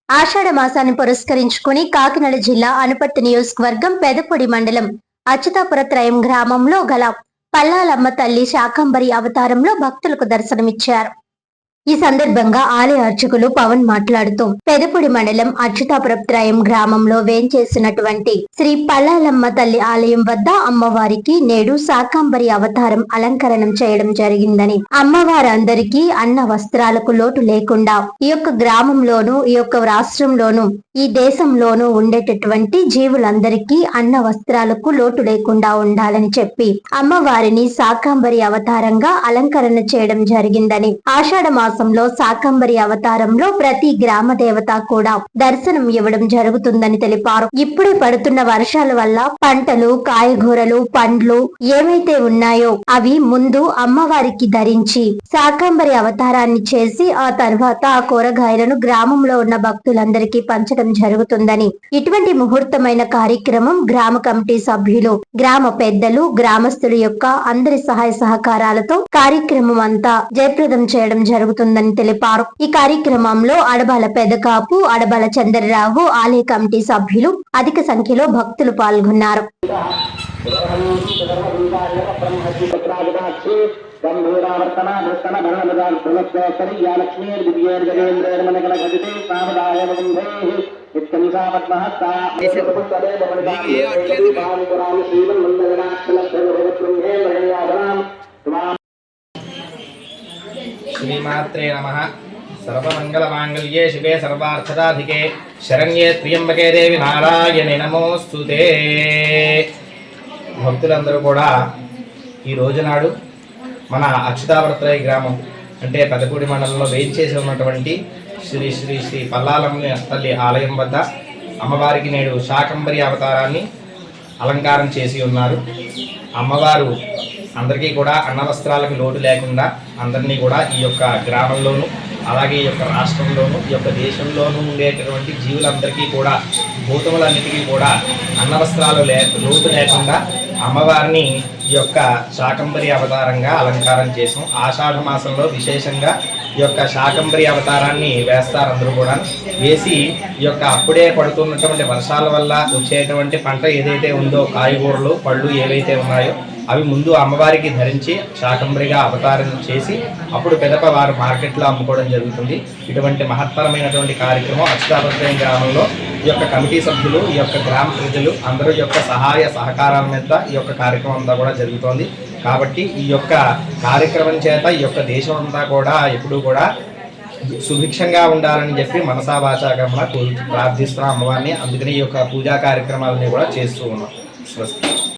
ఆషాఢ మాసాన్ని పురస్కరించుకుని కాకినాడ జిల్లా అనపర్తి నియోజకవర్గం పెదపొడి మండలం అచ్యుతాపురత్రయం గ్రామంలో గల పల్లాలమ్మ తల్లి శాకంబరి అవతారంలో భక్తులకు దర్శనమిచ్చారు. ఈ సందర్భంగా ఆలయ అర్చకులు పవన్ మాట్లాడుతూ పెదపొడి మండలం అచ్యుతాపురత్రయం గ్రామంలో వేంచేసినటువంటి శ్రీ పల్లాలమ్మ తల్లి ఆలయం వద్ద అమ్మవారికి నేడు శాకంబరి అవతారం అలంకరణం చేయడం జరిగిందని, అమ్మవారందరికీ అన్న వస్త్రాలకు లోటు లేకుండా ఈ యొక్క గ్రామంలోనూ ఈ యొక్క రాష్ట్రంలోనూ ఈ దేశంలోనూ ఉండేటటువంటి జీవులందరికీ అన్న వస్త్రాలకు లోటు లేకుండా ఉండాలని చెప్పి అమ్మవారిని శాకంబరి అవతారంగా అలంకరణ చేయడం జరిగిందని, ఆషాఢ మాసంలో శాకంబరి అవతారంలో ప్రతి గ్రామ దేవత కూడా దర్శనం ఇవ్వడం జరుగుతుందని తెలిపారు. ఇప్పుడే పడుతున్న వర్షాల వల్ల పంటలు, కాయగూరలు, పండ్లు ఏమైతే ఉన్నాయో అవి ముందు అమ్మవారికి ధరించి శాకంబరి అవతారాన్ని చేసి ఆ తర్వాత ఆ కూరగాయలను గ్రామంలో ఉన్న భక్తులందరికీ పంచడం జరుగుతుందని, ఇటువంటి ముహూర్తమైన కార్యక్రమం గ్రామ కమిటీ సభ్యులు, గ్రామ పెద్దలు, గ్రామస్తుల యొక్క అందరి సహాయ సహకారాలతో కార్యక్రమం అంతా జయప్రదం చేయడం జరుగుతుందని తెలిపారు. ఈ కార్యక్రమంలో అడబాల పెదకాపు, అడబాల చంద్రరావు, ఆలయ కమిటీ సభ్యులు అధిక సంఖ్యలో భక్తులు పాల్గొన్నారు. శ్రీమాత్రే నమః. సర్వమంగళమాంగళ్యే శివే సర్వార్థసాధికే శరణ్యే త్ర్యంబకే దేవి నారాయణి నమోస్తుతే. భక్తులందరూ కూడా ఈ రోజునాడు మన అచ్యుతాపురత్రయ గ్రామం అంటే పెదపూడి మండలంలో వేయించేసి ఉన్నటువంటి శ్రీ శ్రీ శ్రీ పల్లాలమ్మ తల్లి ఆలయం వద్ద అమ్మవారికి నేడు శాకంబరి అవతారాన్ని అలంకారం చేసి ఉన్నారు. అమ్మవారు అందరికీ కూడా అన్న వస్త్రాలకు లోటు లేకుండా అందరినీ కూడా ఈ యొక్క గ్రామంలోనూ అలాగే ఈ యొక్క రాష్ట్రంలోనూ ఈ యొక్క దేశంలోనూ ఉండేటటువంటి జీవులందరికీ కూడా భూతములన్నిటికీ కూడా అన్న వస్త్రాలు లోటు లేకుండా అమ్మవారిని ఈ యొక్క శాకంబరి అవతారంగా అలంకారం చేసాం. ఆషాఢ మాసంలో విశేషంగా ఈ యొక్క శాకంబరి అవతారాన్ని వేస్తారు. అందరూ కూడా వేసి ఈ యొక్క అప్పుడే పడుతున్నటువంటి వర్షాల వల్ల వచ్చేటువంటి పంట ఏదైతే ఉందో కాయగూరలు, పళ్ళు ఏవైతే ఉన్నాయో అవి ముందు అమ్మవారికి ధరించి శాకంబరిగా అవతారం చేసి అప్పుడు పెదప వారు మార్కెట్లో అమ్ముకోవడం జరుగుతుంది. ఇటువంటి మహత్తరమైనటువంటి కార్యక్రమం అచ్యుతాపురత్రయం గ్రామంలో ఈ యొక్క కమిటీ సభ్యులు, ఈ యొక్క గ్రామ ప్రజలు అందరూ యొక్క సహాయ సహకారాల మీద ఈ యొక్క కార్యక్రమం అంతా కూడా జరుగుతోంది. కాబట్టి ఈ యొక్క కార్యక్రమం చేత ఈ యొక్క దేశం అంతా కూడా ఎప్పుడూ కూడా సుభిక్షంగా ఉండాలని చెప్పి మనసా వాచా కర్మణ ప్రార్థిస్తున్నాం అమ్మవారిని. అందుకని ఈ యొక్క పూజా కార్యక్రమాలని కూడా చేస్తూ ఉన్నాం. స్వస్తి.